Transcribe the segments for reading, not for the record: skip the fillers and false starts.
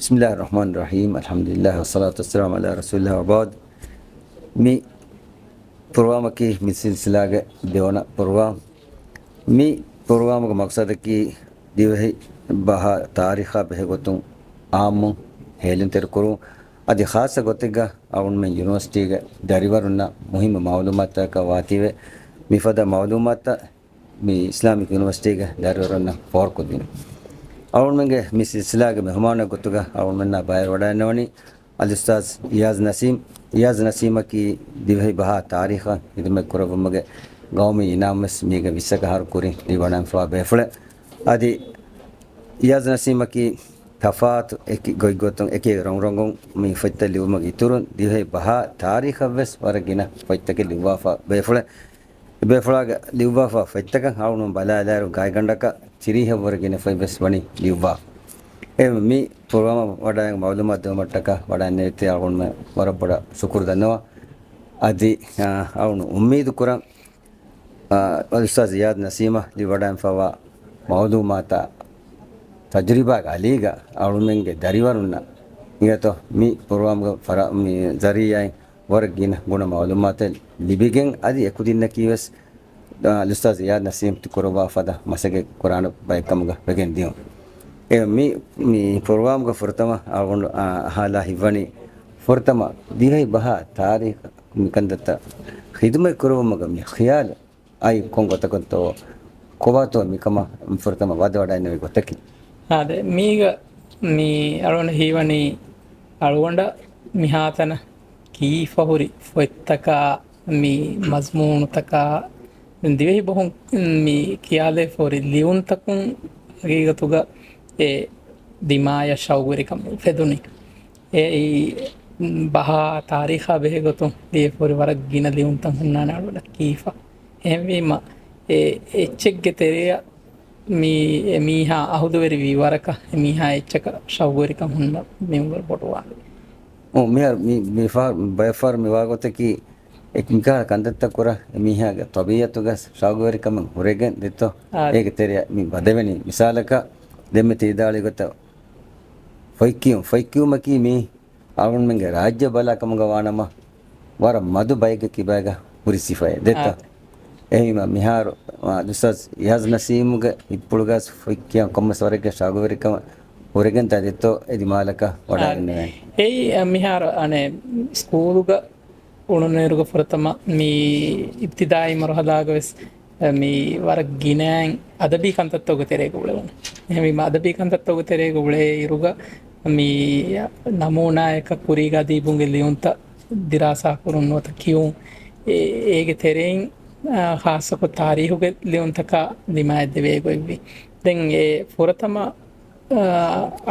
Bismillahirrahmanirrahim. Alhamdulillah wassalatu wassalamu ala rasulillah wa ba'd. Mi program ki mi silsila ge devana program. Mi program ka maqsad ki divhi baha tarikha behe gotun aam helin ter kuru adi khasa gotiga awun men university ge dariwarunna muhim ma'lumat ka wative mi fada ma'lumat mi islamic university ge dariwarunna for kodin awun menge mi silsila ge mehmana gotuga awun menna bayar wadanawani al ustaz iyaz nasim ki divhi baha tarikha idme kurabumge gawmi inamas mege visaka har kuri diwanam fa befle adi iyaz nasim ki tafat ek goigoton ek rongrongong mi fatta liwmag iturun divhi baha tarikha ves waragina fatta ke liwafa befle beflaga liwafa fatta kan awun balalaru gaigandaka chiriha waragina fibes wani liwa mi program wadang ma'lumat mattaka wadanne te awun me warabada syukur danwa adi awun ummid kuran ustaz iyad nasima li wadan fawa ma'lumata tajriba aliga awun menge dariwarunna ingato mi program ga fara mi zariya waragina guna ma'lumat libigen adi ekudinna kiwes ustaz iyad nasim tukoroba fada masage quran baykam ga begen dio mi program ga furtama awun hala hivani furtama dihai baha tarikh mi kandata khidmat kurumga mi khayal ai kongo takonto kobato mi kama furtama wadawada ne gotaki ade miga mi alona hivani alwanda mi hatana ki fahuri foittaka mi mazmun taka divehi bohun mi kiyale fori liun takun hagigatuga e dimaya shawgurikam feduni e baha tarikha behegotun die fori warak gina liun tan hannana alwala kifa ehmima echegge tereya mi miha ahuduveri viwaraka miha echaka shawgurikam hunna member botwa mi far bayfar mi wagotaki ekmika kandatta kura miha ga tabiyatuga shawgurikam horegen detto ege tereya mi badeveni misalaka demme tidali gota ಫೈಕ್ಯೂಮ Ki me ಅವನ್ ಮಂಗೆ ರಾಜ್ಯ ಬಲ ಕಮಗ ವಾನಮ ವರ ಮಧು ಬೈಗ ಕಿ ಬೈಗ ಪುರಿಸಿಫೈ ದೆತ್ತ ಏಹಿಮ ಮಿಹಾರು ದುಸಸ್ ಯಾಜ್ ನಸೀಮ್ಗ ಇಪ್ಪುಳುಗ ಫೈಕ್ಯ ಕೊಮ್ಮಸ್ ವರೆಗೆ ಶಾಗುವರಿಕ ಹೊರಗೆಂತ ದೆತ್ತೋ ಎದಿ ಮಾಲಕ ವಡಾನೆ ಏಯ್ ಮಿಹಾರು ಅನೆ ಸ್ಕೂಲುಗ ಉಣನೇರುಗ ಫರತಮ me ಇಬ್ತಿದಾಯಿ ಮರಹದಾಗವೆಸ್ mi warak ginang adabi kantattoga terega ulewon ehmi adabi kantattoga terega ule iruga mi namunayaka kuriga dibunge liunta dirasa kurunnota kiyun ege terein khasako tarihuge liuntaka dimay devego ivi den e furatama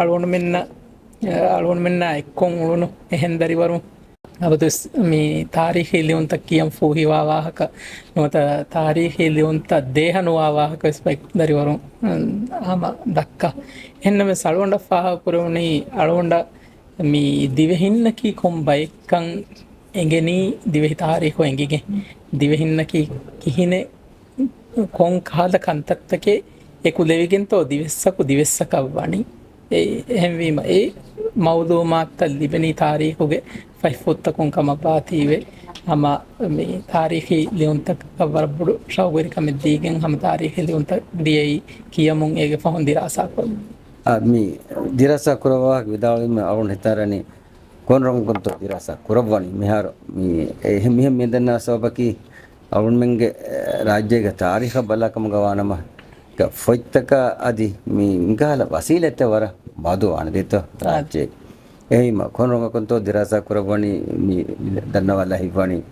alwon menna ekkon ulunu ehendari waru abadus mi tarihi liunta kiyam fuhi wawahaka nota tarihi liunta dehanu wawahaka spek dariwaru ama dakka enname salwanda faha kuruni alwanda mi divehinnaki kombaykan engeni divehi tarihu engige divehinnaki kihine kon khala kantattake eku levigento divessaku wani ehmvima mawdumat libeni tarihuge ಫೈಫುತ್ತಕುಂ ಕಮ ಬಾತಿವೆ ಹಮ ಮಿ ತಾರೀಖಿ ಲಿಯುಂತ ಕವರ್ಬುಡು ಶೌಗರಿ ಕಮ ದೀಗೆಂ ಹಮ ತಾರೀಖಿ ಲಿಯುಂತ ದಿಯೈ ಕಿಯಮುಂ ಏಗೆ ಫಹೊಂ ದಿರಾಸಾ ಕೊಂ ಮಿ ದಿರಾಸಾ ಕುರವಾ ವಿದಾಳಿ ಮೆ ಅವನ್ ಹಿತಾರನಿ cone ರಂಗ್ ಕೊಂತ ದಿರಾಸಾ ಕುರವನಿ ಮಿಹಾರ ಮಿ ಎಹ್ ಮೆದನ್ನ ಸಬಕಿ ಅವನ್ ಮೆಂಗೆ ರಾಜ್ಯಗ ತಾರೀಖ ಬಲ ಕಮ ಗವಾನಮ ಕ ಫೊಯ್ತಕ ಅದಿ ಮಿ ಇಂಗಾಲ ವಸೀಲತೆ ವರ ಬಾದು ಅನದಿತ ರಾಜ್ಯ ehima konronga konto dirasa kurabani mi dannawala hivani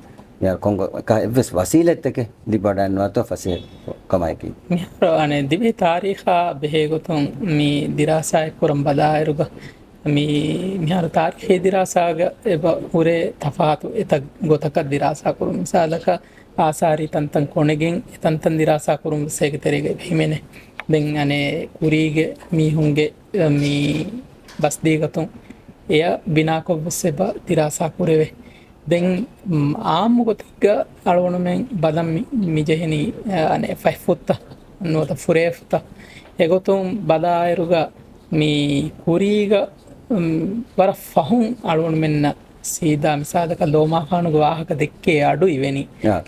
ya kongo ka evs wasiletteke dibadan wato fase kamaiki miharo ane dibe tarikha behegotun mi dirasa kuram badairuga mi miharo tarikhe dirasa ga eba pure tafatu eta gotaka dirasa kurum misalaka asari tantan konegen tantan dirasa kurum sege terege himene den ane kurige mi hunge mi basdigatun එය බිනාකොබ් සෙබ තිරාසා කුරෙවේ දැන් ආමුගොතික අලවනමෙන් බදම් මිජෙහිනි අනේ ෆයිෆුත්ත නොත ෆුරේෆුත්ත එගොතුම් බදායරුග mi kuriga වර ෆහුන් අලුවන මෙන්න සීදා මිසාදක ලෝමාෆානුග වාහක දෙක්කේ අඩු ඉවෙනි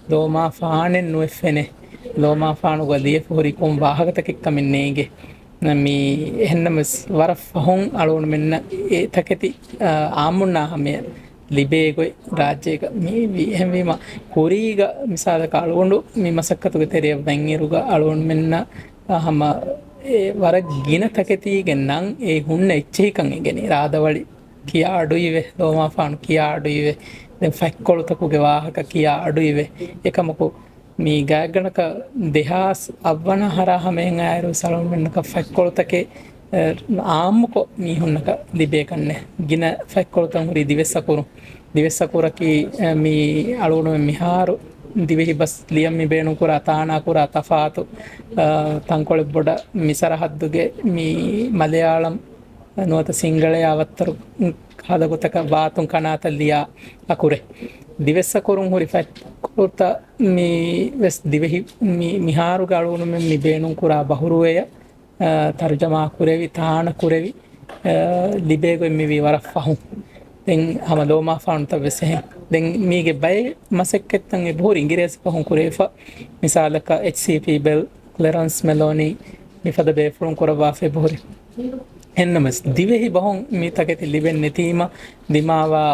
ලෝමාෆානෙන් නුවෙෆෙනේ ලෝමාෆානුග දිය පුරිකුම් වාහකතකෙක්කමින්නේගේ මේ එහෙන්නම වර ෆහුන් අලුවන මෙන්න ඒ තකෙති ආමුන්නාහමය ලිබේගොයි රාජ්‍යයක මේ එහෙමවීම කුරීග මිසාදක අලුවන්ඩු මේ මසක්කතුග තෙරේ වැංගිරුග අලුවන් මෙන්න හම වර ගින තකෙතිගෙන්නම් ඒ හුන්න එච්චහිකන් ගෙන රාදවලි කියා අඩුයිවේ ලෝමාෆානු කියා අඩුයිවේ දැන් ෆැක්කොළුතකුගේ වාහක කියා අඩුයිවේ එකමකු මේ ගෑගනක දෙහාස් අවවන හරහමෙන් අයරු සලුන් මෙන්නක ෆැක්කොළුතකේ ආම්මකො මීහුන්නක ලිබේකන්නේ ගින ෆැක්කොළුතන් හුරි දිවෙස්සකුරකි මේ අලුවනුවෙන් මිහාරු දිවෙහි බස් ලියම් මිබේනු කුර තානා කුර තෆාතු තංකොළ බොඩ මිසරහද්දුගේ මේ මලයාලම් නුවත සිංහලය අවත්තරු හදගොතක වාතුන් කනාත ලියා අකුරේ දිවෙස්සකුරුන් හුරි ෆැක්කොළුත මේ වෙස් දිවෙහි මිහාරු ගලුවනුම මිබේනු කුරා බහුරුවය තර්ජමා කුරෙවි තාන කුරෙවි ලිබේගොයි මිවී වර ෆහුන් දැන් හම ලෝමාෆානුත වෙසෙහෙන් දැන් මීගේ බයි මසෙක්කෙත්තන් ඒ බොහොර ඉංග්‍රීසි පහුන් කුරේෆා මිසාලක HCP බෙල් ක්ලෙරන්ස් මෙලෝනි මිෆද බේෆුන් කුරවා ෆෙබොරි එන්නමස් දිවෙහි බහුන් මේ තකෙති ලිබෙන් නැතිම දිමාවා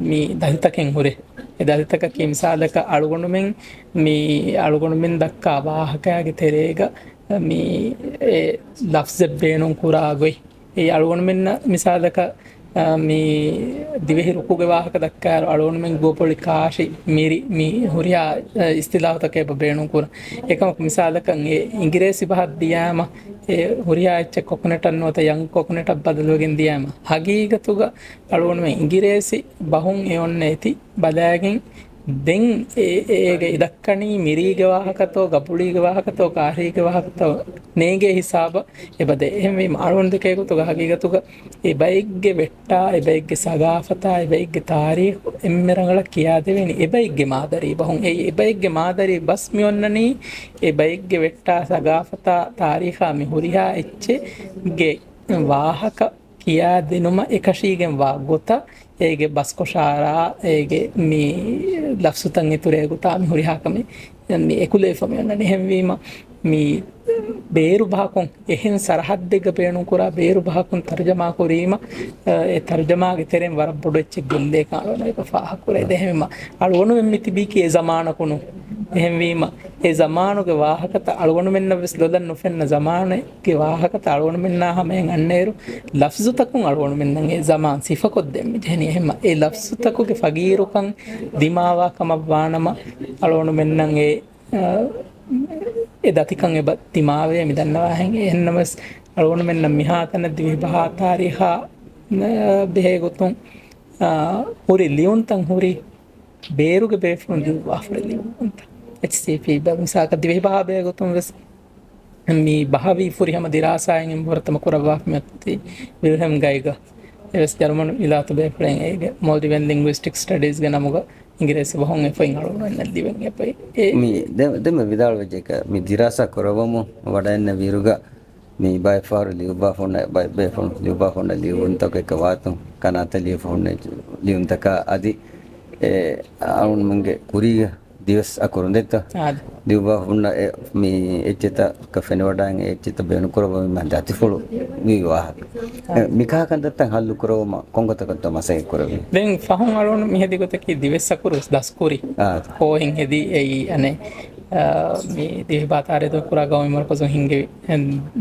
මේ දහිතකෙන් හුරේ ඒ දහිතක කී මිසාලක අලුගොණුමෙන් මේ අලුගොණුමෙන් දක්කා වාහකයාගේ තෙරේග මේ ලෆ්ස් බේනුන් කුරාගොයි ඒ අලුගොණුමෙන් මිසාලක මේ දිවෙහි රුකුගේ වාහක දක්කාර අලුවනුමෙන් ගෝපොලි කාශි මිරි මේ හුරියා ඉස්තිලාවතකේ බේණුන් කුර එකම මිසාලකන් ඒ ඉංග්‍රීසි පහක් දියාම ඒ හුරියා එච්ච කොකනට් අන්නෝත යන් කොකනට් බදලුවගෙන් දියාම හගීගතුග අලුවනුමෙන් ඉංග්‍රීසි බහුන් ඒ ඔන්න ඇති බදාගෙන් දෙන් ඒගේ ඉදක්කනී මිරීග වාහකතෝ ගපුලීග වාහකතෝ කාරීග වාහකතෝ නේගේ හිසාබ එබද එහෙම මාරුවන් දෙකේකුතු ගහගීගතුක ඒ බයික්ගේ වෙට්ටා ඒ බයික්ගේ සගාෆතා ඒ බයික්ගේ තාරීඛ එම්මරංගල කියා දෙවෙනි ඒ බයික්ගේ මාදරී බහුන් ඒ බයික්ගේ මාදරී බස් මියොන්නනී ඒ බයික්ගේ වෙට්ටා සගාෆතා තාරීඛ මිහුරිහා එච්චේ වාහක කියා දෙනුම එකශීගෙන් වා ගොත ඒගේ බස්කොෂාරා ඒගේ මේ ලක්සුතන් ඉතුරේ ගුතාමි හුරිහාකමේ මේ එකුලේෆම යන හැමවීම මේ බේරු භාකොන් එහෙන් සරහත් දෙක පේනු කුරා බේරු භාකොන් තර්ජමා කිරීම ඒ තර්ජමාගේ තෙරෙන් වර පොඩු එච්ච ගොල්ලේ කාලන එක ෆාහ කුරේ දෙහෙම අලුණු මෙමි තිබී කී zamaanකුණු එහෙමවීම ඒ zamaanුගේ වාහකත අලුණු මෙන්න වෙස් ලොදන් නොෆෙන්න zamaanගේ වාහකත අලුණු මෙන්න හැමෙන් අන්නේරු ලෆ්සුතකුන් අලුණු මෙන්න ඒ zaman සිෆකොත් දෙමි දෙහෙනි එහෙම ඒ ලෆ්සුතකුගේ ෆගීරුකන් දිමාවා කම වානම අලුණු මෙන්න ඒ දතිකන් එබ තිමාවේ මිදන්නවා හැංගේ එන්නමස් අලුණු මෙන්න මිහාතන දිවිභා තාරිහා බෙහෙගොතුන් හුරි ලියුන්තන් හුරි බේරුගේ බේෆුන් දිවා ෆ්‍රෙලියුන්ත HCP බමිසාක දිවිභා බෙහෙගොතුන් වෙස් මේ බහවි ෆුරි හැම දිරාසායෙන් වර්තම කුරවා මෙත්ති විල්හෙම් ගයිග එස් ජර්මන් ඉලාත බේෆ්ලෙන් ඒ මොල්ටිවෙන් ලින්ග්විස්ටික් ස්ටඩීස් ගනමුග ඉංග්‍රීසි වහොන් එපයින් අලුණු නැල්දිවෙන් එපයි මේ දෙම විදාල් වෙජක මේ දිරාසා කරවමු වඩන්න විරුග මේ බයි ෆාර ලියුබා ෆොන්න බයි බේෆොන් ලියුබා ෆොන්න ලියුන්තක එක වාතුම් කනාත ලියුෆොන්න ලියුන්තක අදි අලුණු මංගේ කුරිය දිවස් අකුරුන් දෙත ලියුබා ෆොන්න මේ එච්චත කෆෙන වඩාන් එච්චත බේනු කරවම මන් දති ෆොලු මේ වාහක මිකා කන්දත්තන් හල්ලු කරවම කොංගතකට මසයි කරවි දැන් ෆහුන් අලුණු මිහෙදිගතකී දිවස් අකුරුස් දස්කුරි කොහෙන් හෙදි එයි අනේ මේ දිවබාතාරේ දොකුරා ගාමි මරපසො හින්ගේ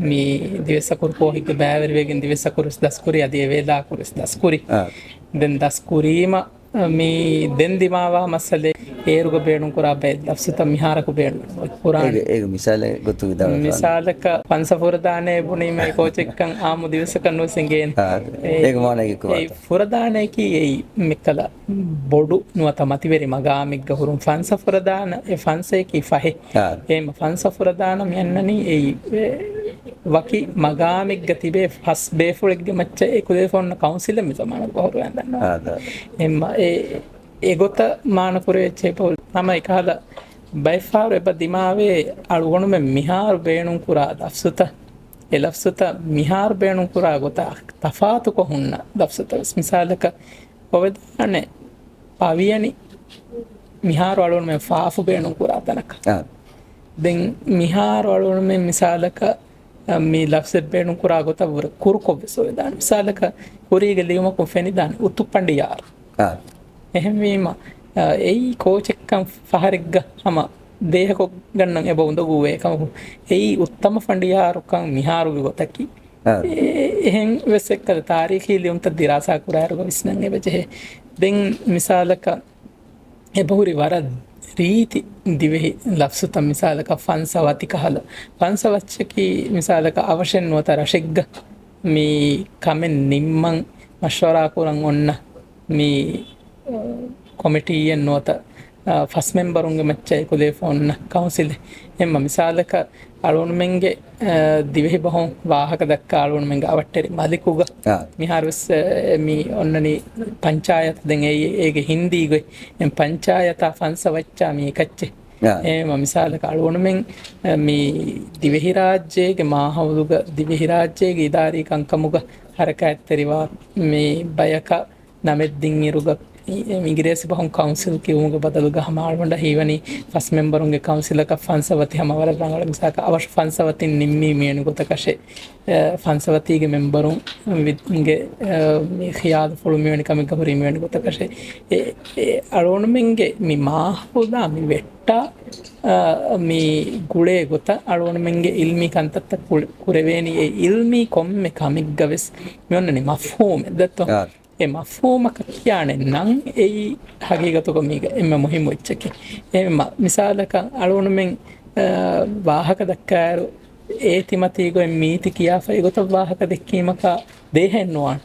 මේ දිවස් අකුරු කොහික බෑවර වේගෙන් දිවස් අකුරුස් දස්කුරි අදී වේදා අකුරුස් දස්කුරි දැන් දස්කුරීම මේ දෙන් දිමාවා මසලේ ඒරුග බේණු කුරා බේ ලෆ්සත මිහාරක බේණු කුරාන ඒක මිසාලේ ගොතු විදාල මිසාලක පන්සපුරදානේ බුනේ මේ කෝචෙක්කන් ආමු දිවසකන් වසෙන්ගේන ඒක මානේ කිව්වා ඒ පුරදානේ කී ඒ මෙකල බොඩු නුවත මතිවරි මගාමික් ගහුරුම් පන්සපුරදාන ඒ ෆන්සේ කී ෆහේ එම පන්සපුරදාන මෙන්නනි ඒ වකි මගාමික් ගතිබේ ෆස් බේෆුලෙක්ගේ මච්ච ඒ කුදේ ෆොන්න කවුන්සිල් මෙ සමාන බහුරු යන්දන්නවා එම ඒ ගොත මානපුරේ චේපොල් තමයි කාල බයිෆාර එබ දිමාවේ අලුගොණු මෙ මිහාර බේණුන් කුරා දස්සුත ලෆ්සුත මිහාර බේණු කුරා ගොත තෆාතු කොහුන්න ලෆ්සුත මිසාලක ඔවදානේ පවියනි මිහාර වලුන් මේ ෆාෆු බේණු කුරා තනක දැන් මිහාර වලුන් මේ මිසාලක මේ ලෆ්සෙත් බේණු කුරා ගොත වර කුරුකොබ්සෝ දාන මිසාලක කුරීගේ ලියුම කොෆෙනි දාන උතුප්පණ්ඩියාර එහෙම වීම එයි කෝචෙක්කම් ෆහරිග්ග හම දේහකො ගන්නන් එබ උඳ ගුවේ කම එයි උත්තම ෆණ්ඩියාරුකම් මිහාරුගේ ගොතකි එහෙන් වෙසෙක්කද තාරීඛී ලියුම්ත දිරාසා කුරාරුග විස්නන් එබජේ දෙන් මිසාලක එබහුරි වරද රීති දිවෙහි ලෆ්සුත මිසාලක ෆන්සවති කහල ෆන්සවච්චකි මිසාලක අවශ්‍යන් නොත රශෙග්ග මේ කමෙන් නිම්මන් මශ්වරා කුරන් ඔන්න මේ කොමිටියෙන් නොත ෆස් මෙම්බරුන්ගේ මච්චයි කුලේ ෆෝන්න කවුන්සිල් එම්ම මිසාලක අලුණුමෙන්ගේ දිවෙහි බහොන් වාහක දක්කා අලුණුමෙන්ගේ අවට්ටරි මලිකුග මිහාරවස් මේ ඔන්නනි පංචායත දැන් ඒගේ හින්දීගේ එම් පංචායත ෆන්ස වච්චා මේ කච්චේ එම මිසාලක අලුණුමෙන් මේ දිවෙහි රාජ්‍යයේ මාහවුදුග දිවෙහි රාජ්‍යයේ ඉදාරී කංකමුග හරක ඇත්තරිවා මේ බයක නමෙද්දින් ඉරුග මිග්‍රේසි බහුන් කවුන්සිල් කිවුමුග බදලුග හමාල්වන්ඩ හීවනි ෆස් මෙම්බරුන්ගේ කවුන්සිලක ෆන්සවති හමවර රංගල මිසාක අවශ්‍ය ෆන්සවතින් නිම්මී මියනු ගොතකශේ ෆන්සවතිගේ මෙම්බරුන් විත්ගේ මේ ඛියාද ෆොළු මියනි කමික හුරි මියනු ගොතකශේ අලෝණුමෙන්ගේ මි මාහුදා මි වෙට්ටා මේ ගුලේ ගොත අලෝණුමෙන්ගේ ඉල්මි කන්තත්ත කුරවේනි ඒ ඉල්මි කොම්මෙ කමික් ගවස් මෙන්නනි මෆහූම් දත්වා ඒ මෆහූමක කියන්නේ නම් එයි හගීගතක මේක එම්ම මුහිම වෙච්චකේ එම්ම මිසාලක අලුණුමෙන් වාහක දක්කාරු ඒ තිමතිගෝ මීති කියා ෆයිගත වාහක දෙකීමක දෙහෙන් නොවන්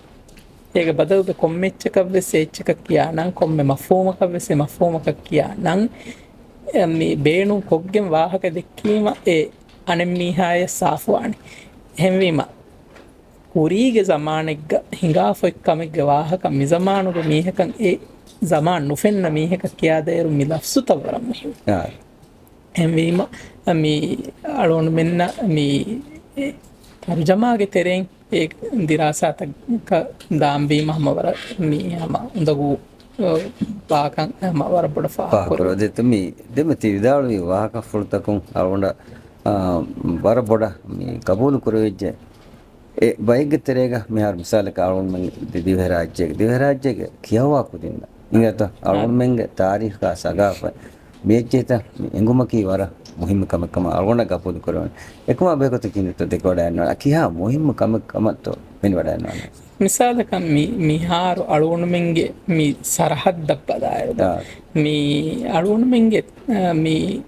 ඒක බදල්ද කොම්මෙච්චක වෙසෙච්චක කියා නම් කොම්මෙ මෆහූමක වෙසේ මෆහූමක කියා නම් මේ බේණු කොග්ගෙන් වාහක දෙකීම ඒ අනෙම්මීහාය සාෆවානි එහෙම වීම කුරීගේ සමානෙක්ග හිඟාෆොක්කමෙක්ගේ වාහක මිසමානුග මීහකන් ඒ සමාන් නොෆෙන්න මීහක කියාදේරු මිලෆ්සුතවරම් මෙහිම එම්වීම මේ අලුණු මෙන්න මේ තර්ජමාගේ තෙරෙන් ඒ දිරාසාතක දාම්බීම හමවර මේ හම උඳගු වාකන් හමවර බොඩ ෆාකර දෙතුමි දෙමති විදාලු වාහක ෆුල්තකුන් අලුණු වර බොඩ මේ කබූල් කරවෙච්ච බයිග තෙරේග මෙහර මිසාලක අලුණුමෙන් දිවහරාජ්‍යයේ කියවා කුදින්න ඉංගත අලුණුමෙන්ගේ තාරීඛ සගාප මේච්චේත එංගුමකී වර මුහිම කමකම අලුණ ගපුදු කරවන එකම බේකත කිනිත දෙක වඩා යනවා කියා මුහිම කමකමතෝ මෙන් වඩා යනවා මිසාලක මිහාර අලුණුමෙන්ගේ මේ සරහත් දප්පදායද මේ අලුණුමෙන්ගේ මේ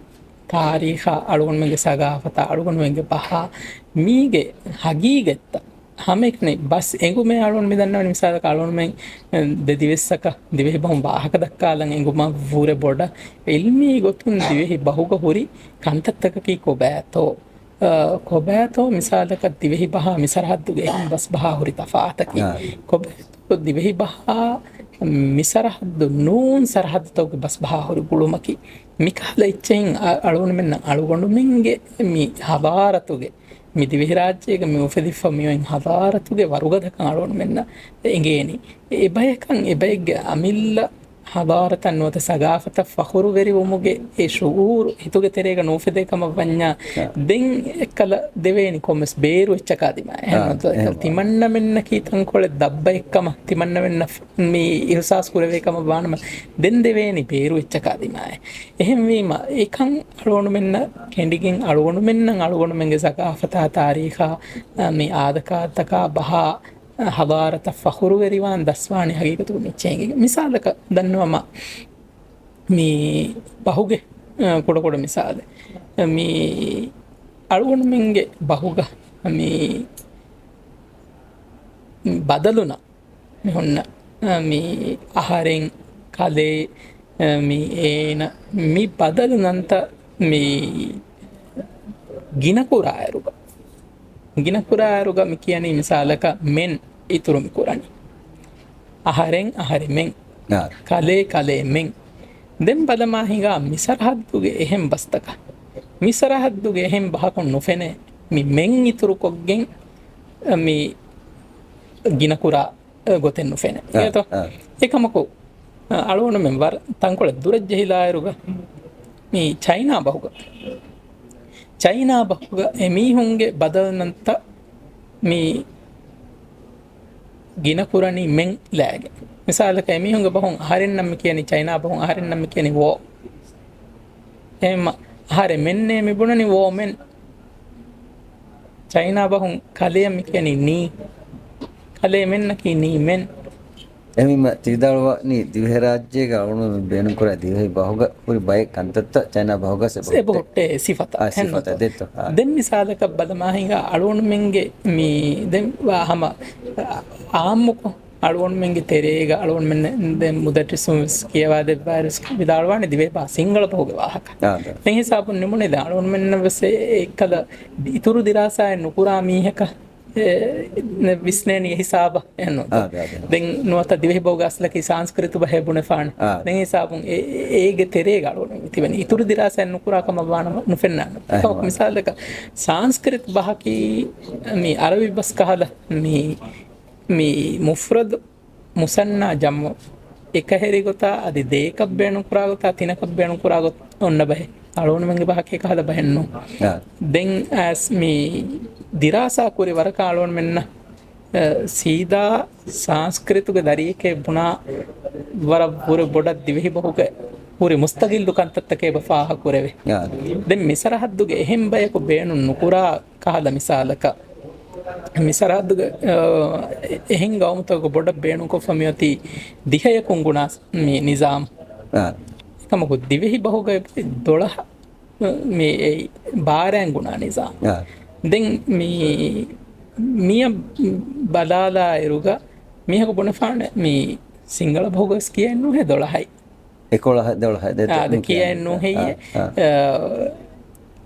තාරීඛ අලුණුමෙන්ගේ සගාපත අලුණුමෙන්ගේ පහ මීගේ හගීගෙත්ත හමෙක්නේ බස් එඟුමේ අලුණු මිදන්නවනේ මිසාලක අලුණුමෙන් දෙදිවෙස්සක දිවෙහි බහුම් වාහක දක්කාලන් එඟුම වූරේ බොඩ ඉල්මී ගොතුන් දිවෙහි බහුග හුරි කන්තත්තක කී කොබෑතෝ මිසාලක දිවෙහි බහ මිසරහද්දුගේ බස් බහ හුරි තෆාතකි කොබෑතෝ දිවෙහි බහ මිසරහද්දු නූන් සරහද්දතෝගේ බස් බහ හුරි ගුළුමකි මිකාල ඉච්චෙන් අලුණුමෙන් අලුගොණුමෙන්ගේ මි හදාරතුගේ මිදි විරාජ්‍යයක මේ උපදිෆ මියෙන් හදාරතුගේ වරුගදක අලුණුමෙන්න එංගේනි එබයකන් එබයගේ අමිල්ල හදාරතන් නොත සගාෆත ෆඛුරු වෙරි වමුගේ ඒ ෂූර් හිතුගේ තෙරේක නෝෆෙදේකම වඤ්ඤා දෙන් එකල දෙවේනි කොමස් බේරු එච්චකාදිම එහෙනම් තිමන්න මෙන්න කීතන් කොල දබ්බ එක්කම තිමන්න මෙන්න මේ ඉරසාස් කුරවේකම බානම දෙන් දෙවේනි බේරු එච්චකාදිම එහෙම වීම ඒකන් අලුණු මෙන්න කෙන්ඩිගෙන් අලුණු මෙන්ගේ සගාෆත තාරීඛ මේ ආදකාතක බහ හදාරත ෆඛුරු වෙරිවාන් දස්වානි හගීකතු මිච්චේගේ මිසාලක දන්නවම මේ බහුගේ කොට මිසාල මේ අලුණුමෙන්ගේ බහුග මේ බදලුන මෙහොන්න මේ ආහාරෙන් කලේ මේ ඒන මේ බදලුනන්ත මේ ගිනකුරායරුග ගිනකුරාරුග මි කියන්නේ මිසාලක මෙන් ඉතුරුම් කුරණි අහරෙන් කලේ මෙන් දෙම් බදමා හිඟා මිසරහද්දුගේ එහෙම් බස්තක මිසරහද්දුගේ එහෙම් බහකොන් නොෆෙනේ මේ මෙන් ඉතුරු කොග්ගෙන් මේ ගිනකුරා ගොතෙන් නුෆෙන ඒත ඒකමකෝ අලුවන මෙම්වර තංකොල දුරජ්ජහිලායරුග මේ චයිනා බහුග එමීහුන්ගේ බදල්නන්ත මේ ගිනකුරණී මෙන් ලෑගේ මිසාලක එමීහුන්ගේ බහුන් ආහාරෙන් නම් කියන්නේ චයිනා බහුන් ආහාරෙන් නම් කියන්නේ වෝ එහෙම ආහාරෙ මෙන්නේ මිබුණනි වෝ මෙන් චයිනා බහුන් කලෙම කියන්නේ නී කලේ මෙන්න කී මෙන් එමිම තිදල්වනි දිවහ රාජ්‍යයක අවුණු බේනු කර දිවහ බහුග පුරි බය කන්තත්ත චයිනා බහුග සෙබොට්ටේ සිෆත දෙත්ත දෙන් මිසාලක බදමාහිංග අලුවණු මෙන්ගේ මේ දෙන් වාහම ආම්මුකෝ අලුවණු මෙන්ගේ තෙරේග අලුවණු මෙන්න දෙන් මුදට සුම්ස් කියවා දෙවරස් විදාලවානේ දිවේ බා සිංගල බහුග වාහක මෙන් හිසාපුන් නිමුනේ ද අලුවණු මෙන්න වෙසේ එක්කද ඉතුරු දිරාසාය නුකුරා මීහක විස්නේනිය හිසාබ එන්නොත් දැන් නුවත දිවෙහි බෝගස්ලකී සංස්කෘත බහෙබුණ ෆාන දැන් හිසාබුන් ඒගේ තෙරේ ගලවන තිබෙන ඉතුරු දිරාසයන් නුකුරාකම වාන නුෆෙන්නන තව මිසාලක සංස්කෘත බහකී මේ අරබි බස් කහලා මේ මුෆ්රද් මුසන්නා ජම්මු එක හැරි ගොතා අදි දෙකක් බේණු කුරා ගොතා තිනකක් බේණු කුරා ගොත් ඔන්න බහේ අලුවණු මගේ බහකේ කහලා බහෙන්නු දැන් ඇස් මේ දිරාසා කුරි වරක අලුවණු මෙන්න සීදා සංස්කෘතික දරියකේ බුණා වර පුර බොඩක් දිවෙහි බහුක පුරි මුස්තගිල්ලු කන්තත්තකේ බෆාහ කුරවේ දැන් මිසරහද්දුගේ එහෙම් බයක බේණු නුකුරා කහලා මිසාලක මිසරහද්දුගේ එහෙන් ගවමුතක බොඩක් බේණු කොෆමියති දිහය කුංගුණා මේ නිසාම් එකමකු දිවෙහි බහුග 12 මේ බාරයන් ගුණා නිසා දැන් මේ මිය බලාලා එරුග මියක බොනෆාන මේ සිංගල බහුගස් කියන්නේ 12යි 12 කියන්නේ හෙය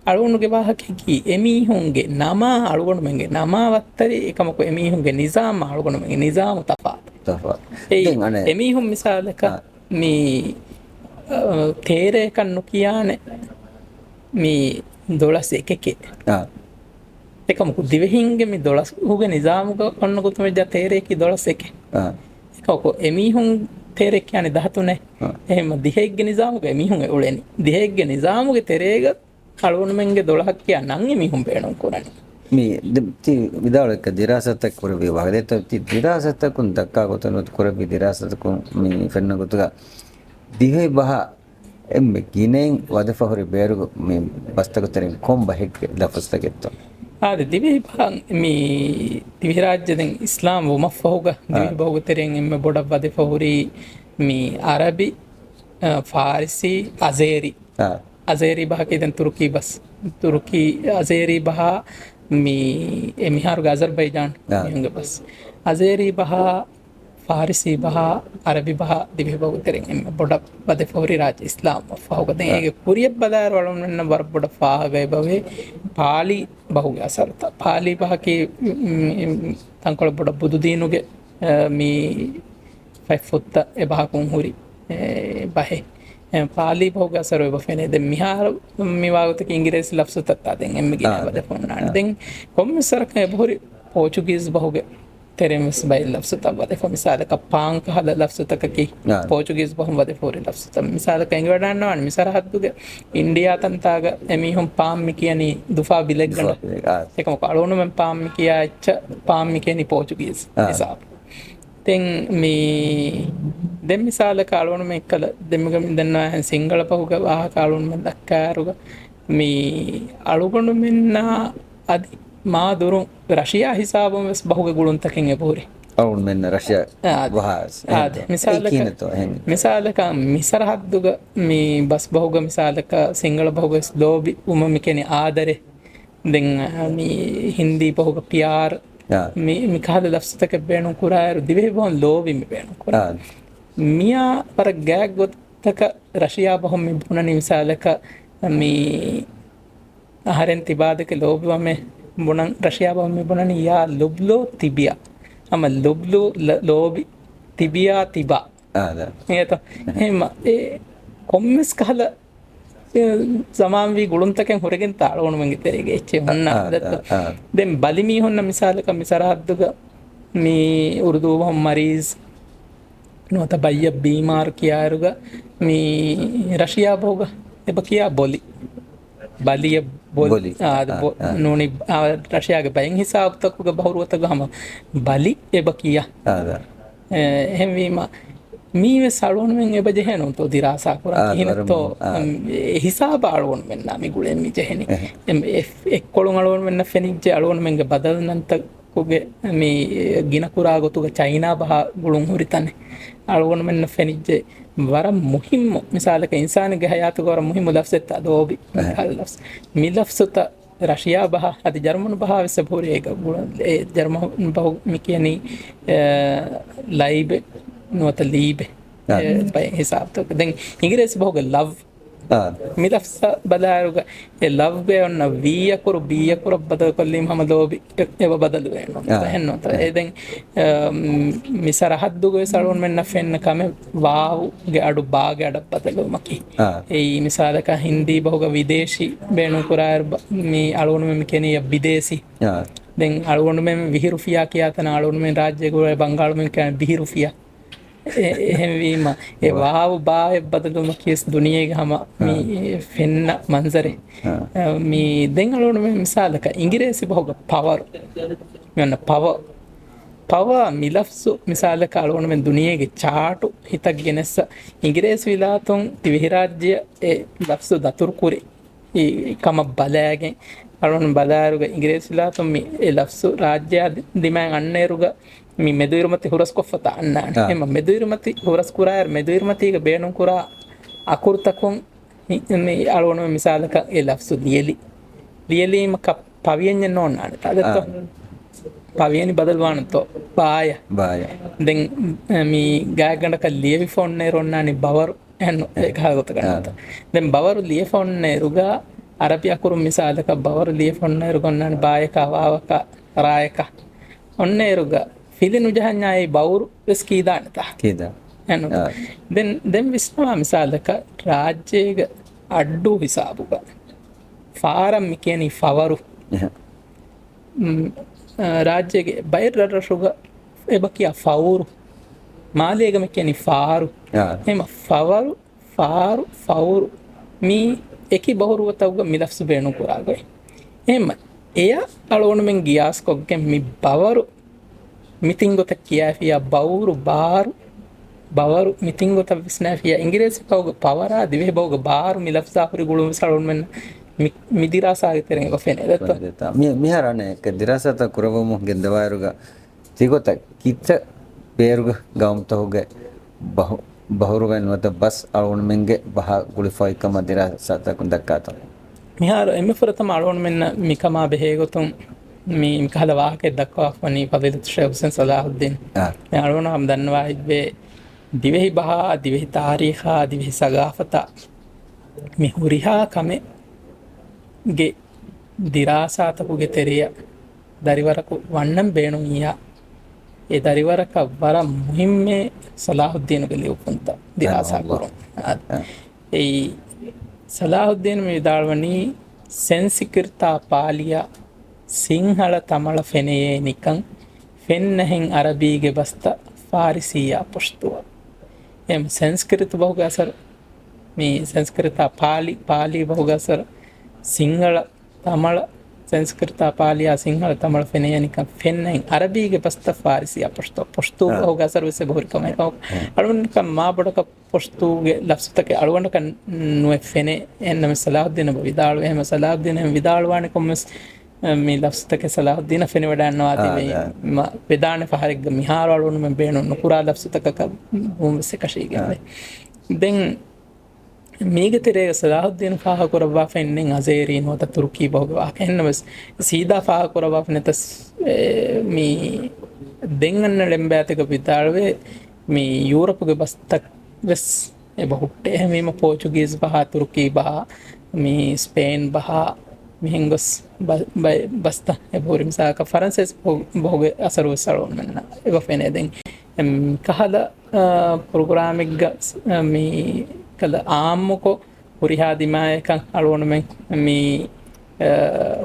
අලුවණුගේ වාහකකි එමීහුන්ගේ නම අලුවණුමගේ නමවත්තරි එකමකු එමීහුන්ගේ නිසාම අලුවණුමගේ නිසාම තෆාත් එමීහුන් මිසාලක මේ තේරේකන් නොකියානේ මේ 12 එකකේ එකමකු දිවෙහින්ගේ මේ 12 උගේ නිසාමුක ඔන්නකොත් මේ තේරේකි 12 එකේ එකකෝ එමීහුන් තේරේ කියන්නේ 13 එහෙම දිහෙක්ගේ නිසාමුක එමීහුන් උලෙනි දිහෙක්ගේ නිසාමුගේ තේරේග අලුවණුමගේ 12ක් කියනන් එමීහුන් බේණු කරන්නේ මේ විදාලක දිරාසතක් කරවි වගදෙත් දිරාසතකුන් දක්කා ගොතනොත් කරවි දිරාසතකුන් මේ ෆෙන්න ගොතක දිහේ බහ එම්මෙ ගිනෙන් වදෆහරි බේරු මේ බස්තකතරෙන් කොම්බ හෙක් ලෆස්තකෙත්තෝ දිවි බහ මේ දිවි රාජ්‍යයෙන් ඉස්ලාම් වමෆහුග දිවි බහුතරෙන් එම්මෙ බොඩක් වදෆහරි මේ අරබි ෆාරිසි අසේරි බහ කියන තුර්කි අසේරි බහ මේ එමිහාරු අසර්බයිජාන් යංග බස් අසේරි බහ ෆාරිසි බහ අරබි බහ දිවි බහුතරෙන් එම්මෙ බොඩක් වදෆහරි රාජ්‍ය ඉස්ලාම් වෆහුග දැන් ඒගේ කුරිය බදාර වලුන් වෙන බර බොඩ ෆාගය බවේ පාලි බහුගේ අසරත පාලි බහකේ තංකොල බොඩ බුදු දිනුගේ මේ ෆයිෆොත්ත එබහකුන් හුරි බහේ පාලි බහුගේ අසර වෙබෆෙනේ දැන් මිහාර මිවාගතක ඉංග්‍රීසි ලෆ්ස් තත්තා දැන් එම්මෙ ගින වදෆොන්නාන දැන් කොම්මසරක එබහුරි පෝචුගීස් බහුගේ teremos bay lafz tabade fa misala ka pank hada lafz takaki portuguese bahum wade fori lafz tam misala ka engi wadanna wan misara hadduge india tantaga emihum pam mi kiyani dufa bilegana ekam kalonu men pam mi kiya ech pam mi kiyani portuguese hisab ten mi dem misala kalonu men kala demigam denna sinhala pahuga wa kalonu men dakkaruga mi alugonu menna adi මා දුරු රෂියා හිසාබම බහුගේ ගුළුන් තකින් එපෝරි අවුන් මෙන්න රෂියා වහස් මිසාලක මිසරහද්දුග මේ bus බහුග මිසාලක සිංගල බහුග ලෝබි උමමි කෙනි ආදරේ දැන් මේ Hindi බහුග PR මේ මිකහද ලෆ්සතක බේණු කුරායරු දිවේ බොන් ලෝබි මි බේණු කුරා මියා පර ගෑග් ගොත්තක රෂියා බහුම මි බුණනි මිසාලක මේ ආහරෙන් තිබාදක ලෝබි වමේ බුණන් රෂියා බව මේ බුණනි යා ලොබ්ලෝ තිබියා අම ලොබ්ලෝ ලෝබි තිබියා තිබා මේත එහෙම ඒ කොම්මස් කහල සමාම් වී ගුළුන්තකෙන් හොරගෙන් තාලවුණු මගේ තෙරේගේ එච්චේ හොන්න දැන් බලිමී හොන්න මිසාලක මිසරහද්දුග මේ උරුදු වහම් මරීස් නොත බයිය බීමාර් කියාරුග මේ රෂියා භෝග එබ කියා බොලි බලිය බොලි නෝනි රෂයාගේ බයෙන් හිසාබතකුග බහුරුවත ගහම බලි එබ කියා එහෙමවීම මීවේ සලුවනුවෙන් එබ ජෙහෙනුතෝ දිරාසා කරා හිනතෝ හිසාබ අලුවන් මෙන්න මිගුලෙන් මි ජෙහෙනි එක්කොළුන් අලුවන් මෙන්න ෆෙනිජ්ජේ අලුවන් මෙන්ගේ බදල්නන්ත කුගේ මේ ගින කුරා ගොතුග චයිනා බහ ගුළුන් හුරිතනේ අලුවන් මෙන්න ෆෙනිජ්ජේ වර මුහිම්ම මිසාලක ඉන්සානිගේ හයාතු වර මුහිම්ම ලෆ්සෙත් අදෝබි ලෆ්ස් මි ලෆ්සුත රෂියා බහ අද ජර්මන් බහ වෙස පොරේක ඒ ජර්මන් බහ මිකියනි ලයිබ් නොත ලීබ බය හිසාබතක දැන් ඉංග්‍රීසි බහුග ලව් මිලෆ්ස බදාරුග ඒ ලව් ගේ ඔන්න වීයකුරු බීයකුරු බදල් කොල්ලීම් හම ලෝබි එව බදලු වෙනවා එහෙන්නොත ඒ දැන් මිසරහද්දුගේ සලුන් මෙන්න ෆෙන්න කම වාව්ගේ අඩු බාගේ අඩ බදලු මකි ඒ මිසාලක හින්දි බහුග විදේශී බේනු කුරාර් මේ අලුණු මෙම කෙනිය විදේශී දැන් අලුණු මෙම විහිරුෆියා කියාතන අලුණු මෙම රාජ්‍ය කුරාර් බංගාලු මෙම කියන විහිරුෆියා එහෙමවීම ඒ වාව බාය බදලුම කිස් දුනියේගේ හම මේ ෆෙන්න මන්සරේ මේ දෙංගලෝන මේ මිසාලක ඉංග්‍රීසි බහුග පවර් මෙන්න පව මිලෆ්සු මිසාලක අලෝන මේ දුනියේගේ චාටු හිතක් ගෙනස්ස ඉංග්‍රීසි විලාතුන් තිවිහි රාජ්‍ය ඒ ලෆ්සු දතුරු කුරි ඒ කම බලයගෙන් අලෝන බදාරුග ඉංග්‍රීසි විලාතුන් මේ ඒ ලෆ්සු රාජ්‍ය දිමයන් අන්නේරුග මේ මෙදුයිරුමති හුරස් කොෆත අන්නාන එම මෙදුයිරුමති හුරස් කුරායර් මෙදුයිරුමතිග බේනුම් කුරා අකුර්තකුන් මේ අලෝන මිසාලක ඒ ලෆ්සු ලියලීම ක පවියඤ්ඤ නොන්නාන තදත්ත පවියනි බදල්වානතෝ බාය දැන් මේ ගාගණ්ඩක ලියවි ෆොන්නේ රොන්නානි බවරු එන්න ඒකහගත ගන්නත දැන් බවරු ලිය ෆොන්නේ රුගා අරබි අකුරු මිසාලක බවරු ලිය ෆොන්නේ රුගන්නානි බායක වාවක රායක ඔන්නේ රුගා ෆිලිනු ජහඤ්ඤායි බවුරු වෙස් කීදානතා එන්න දැන් විස්නවා මිසාලක රාජ්‍යයක අඩ්ඩු හිසාබුග ෆාරම් මිකේනි ෆවරු රාජ්‍යගේ බයිර් රටසුග එබ කියා ෆවුරු මාලියගම කියන්නේ ෆාරු එහෙම ෆවරු මේ එකි බහුරුවතවුග මිලෆ්සු බේනු කුරාගොයි එහෙම එය අලෝන මෙන් ගියාස් කොග්ගෙන් මි බවරු මිතිංගොත කියාෆියා බවරු මිතිංගොත විස්නාෆියා ඉංග්‍රීසි බවුග පවරා දිවේ බවුග බාරු මිලෆ්සා පුරි ගුළුම් සලෝන මෙන් මිදිරාසාගේ තෙරෙන් ගොෆෙනේ දත්ත මිහරනේ ක දිරාසත කුරවමු ගෙන්දවාරුග තිගොත කිච්ච පේරුග ගාම්තෝගේ බහුරුවෙන් වත බස් අලෝන මෙන්ගේ බහ ගුලිෆයි කම දිරාසත කුන්දක්කාත මිහාර එමෙ ෆරතම අලෝන මෙන්න මිකමා බෙහෙගොතුම් මේ මිකහල වාහකේ දක්වා වනි පදිලත් ෂේඛ් හුසේන් සලාහුද්දීන් මේ අලෝන හම් දන්නවා ඉබ්බේ දිවෙහි බහ දිවෙහි තාරීඛා දිවෙහි සගාෆතා මිහුරිහා කමේ ගේ දිරාසාතකුගේ තෙරිය දරිවරකු වන්නම් බේනුමියා ඒ දරිවරක වර මුහිම්මේ සලාහුද්දීනුගේ ලියුපුන්ත දිරාසා කරුම් ඒ සලාහුද්දීන් මේ දාල්වනි සෙන්සිකිර්තා පාලියා සිංහල තමල ෆෙනයේ නිකන් ෆෙන්නහෙන් අරබීගේ බස්ත ෆාරිසියා පුෂ්තුව එම් සංස්කෘත බහුගසර මේ සංස්කෘතා පාලි බහුගසර සිංහල තමල සංස්කෘත පාලියා සිංහල තමල ෆෙනයේ නිකන් ෆෙන්නහෙන් අරබීගේ බස්ත ෆාරිසියා පුෂ්තුව බහුගසර වෙස බහුරිකමයි අලුන්ක මා බඩක පුෂ්තුගේ ලෆ්සතක අලුන්ක නුවේ ෆෙනේ එන්නම සලාහුද්දීන විදාළු එහෙම සලාහුද්දීන විදාළුවානේ කොම්මස් මේ ලෆ්සතක සලාහුද්දීන ෆෙන වඩන්නවා තිබේ වෙදාන ෆහරිග මිහාර අලුන් මෙ බේනු නුකුරා ලෆ්සතක මොම්ස කෂීගේ දැන් මේක තෙරේ සලාහුද්දීන ෆාහ කරවා ෆෙන්නෙන් අසේරීන් වත තුර්කී බහුවා කෙන්නවස් සීදා ෆාහ කරවා ෆෙනතස් මේ දෙංගන්න ලෙම්බෑතක විතාලවේ මේ යුරෝපගේ බස්තක් වෙස් ඒ බහුට්ටේ හැමීම පෝර්චුගීස් බහ තුර්කී බහ මේ ස්පේන් බහ මිහිංගොස් බස්ත ඒ බෝරිම්සාක ෆරන්සේස් බහුගේ අසරුව සරෝන් මෙන්න ඒක ෆෙනේ දැන් කහද ප්‍රෝග්‍රෑමික් මේ කල ආම්මකෝ ಹುರಿಹಾದಿಮಾಯಕಂ ಅಳುವಣಮೆಂ ಮೀ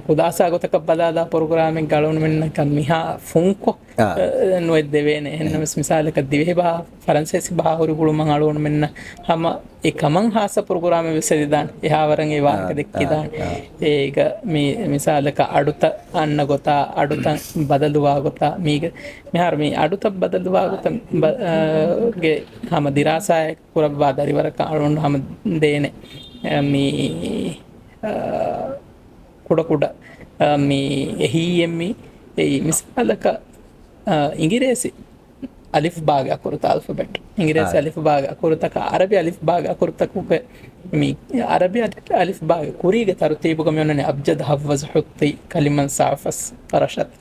හුදාසාගොතක බදාදා පොරගරාමෙන් ගලවන මෙන්න මිහා ෆුන්කො නොෙද්දවේන එන්නම මිසාලක දිවෙහි බා ෆරන්සේසි බාහුරු ගුළුමන් අලුවන මෙන්න හම එකමං හාස පොරගරාම විසදිදාන් එහාවරන් ඒ වාහක දෙක්කිදාන් ඒක මේ මිසාලක අඩුත අන්න ගොතා අඩුතන් බදලුවා ගොතා මීග මෙහාර මේ අඩුත බදලුවා ගොත ගේ හම දිරාසාය කුරබ්බා දරිවරක අලුවන හම දේන මේ කුඩ මේ එහියෙම්මි ඒ මිසාලක ඉංගිරේසි අලිෆ් භාග අකුරත අල්ෆබෙට් ඉංගිරේසි අලිෆ් භාග අකුරතක අරබි අලිෆ් භාග අකුරතකුක මේ අරබි අලිෆ් භාග කුරීග තරුතීබුක මෙන්නනේ අබ්ජද් හවස් හුත්ති කලිමන් සාෆස් ෆරෂත්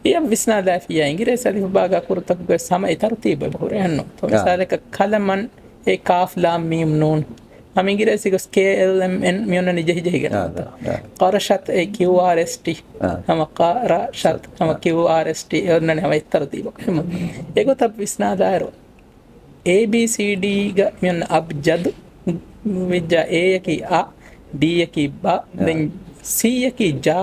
ඒ විස්නා දාෆියා ඉංගිරේසි අලිෆ් භාග අකුරතකුක සම තරුතීබ බහුරයන්ෝ તો මිසාලක කලමන් ඒ කාෆ් ලාම් මීම් නූන් हम इंग्रेजी को KLMN मियोना निजे ही जही गया क़रशत ए QRST हम क़रशत हम QRST और नने हम इतर दी बक एगो तब विस्ना दायरो ABCD गा मियोना अब जद विजा A की A D की बा then C की जा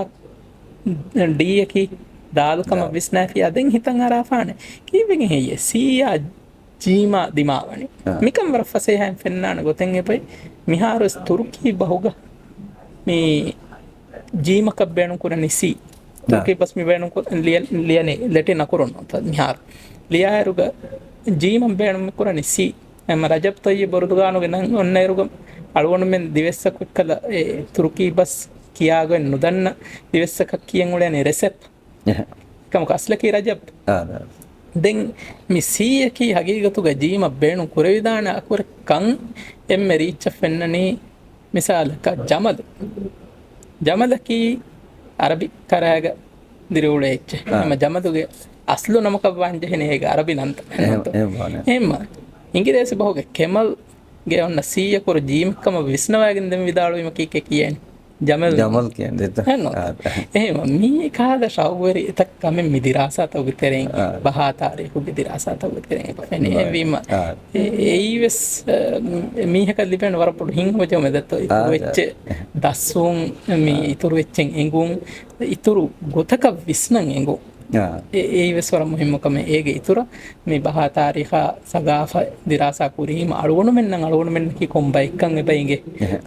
D की दाल कम विस्ना फिया then हितंग आराफाने की बिगे है ये C या ජීමා දිමාවනි මිකම් වර ෆසේහන් ෆෙන්නාන ගොතෙන් එපයි මිහාරස් තුර්කී බහුග මේ ජීමක බේණු කුරනි සී තුර්කී බස් මි බේණු ලියනේ ලෙටි නකුරන මිහාර ලියාරුග ජීමම් බේණු කුරනි සී එම රජබ් තොයි බොරුදුගානුගේ නම් ඔන්නේරුග අලුවන මෙන් දිවෙස්සක් කළ ඒ තුර්කී බස් කියාගෙන නොදන්න දිවෙස්සක් කියෙන් උලනේ රෙසෙප් කම කස්ලකී රජබ් දැන් මේ 100 කී හගීගතුග ජීම බේණු කුරවිදාන අකුර කන් එම්මෙ රීච් ෆෙන්නනේ මිසාලක ජමද කී අරබි කරාග දිරුලෙච්ච එම ජමදුගේ අස්ලු නමක වංජහනේ ඒක අරබි නන්ත එහෙම ඉංග්‍රීසි බහුගේ කෙමල් ගේ ඔන්න 100 කුර ජීමකම විස්නවාගෙන් දෙම විදාළුවීම කීක කියන්නේ ජමල් කියන්නේ එහෙම මේ කාද ශවරි එතක් කම මිදිරාසත උගතරෙන් බහා තාරීඛු දිරාසත උගතරෙන් එනේ වීම ඒයිවස් මීහක ලිපෙන වරපොඩ හිංගොජම දත්තෝ වෙච්ච දස්සුන් මේ ඉතුරු වෙච්චෙන් එඟුන් ඉතුරු ගොතක විස්නන් එඟුන් ඒයිවස් වර මුහිම්මකම ඒගේ ඉතුරු මේ බහා තාරීඛ සගාෆ දිරාසා කුරීම අලුවණු මෙන්න කි කොම්බයි එක්කන් එබයිගේ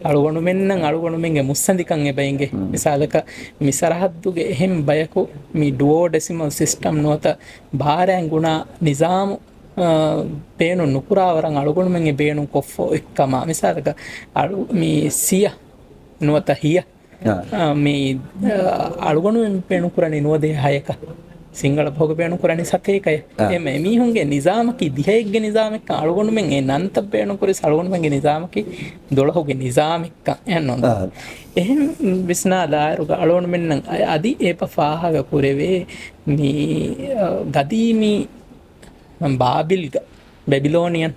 අලුවණු මෙන්ගේ මුස්සන්දිකන් එබයිගේ මිසාලක මිසරහද්දුගේ එහෙම් බයකු මේ ඩුවෝ ඩෙසිමල් සිස්ටම් නොත භාරයන් ගුණා නිසාම පේනු නුකුරාවරන් අලුවණු මෙන්ගේ බේනු කොෆෝ එක්කම මිසාලක අලු මේ සිය නොත හිය මේ අලුවණු මෙන් පේනු කුරණි නොදේ හයක සිංහල භෝග බේණු කුරණි සතේකය එමෙ මීහුන්ගේ නිසාමකි දිහෙක්ගේ නිසාමක අලුගොණු මෙන් ඒ නන්ත බේණු කුරි සලුගොණු මෙන්ගේ නිසාමකි 12ගේ නිසාමක යන්නොන්ද එහෙම විස්නා දායරුග අලුගොණු මෙන් අදි ඒප ෆාහග කුරෙවේ මේ ගදීමි බාබිල්ග බැබිලෝනියන්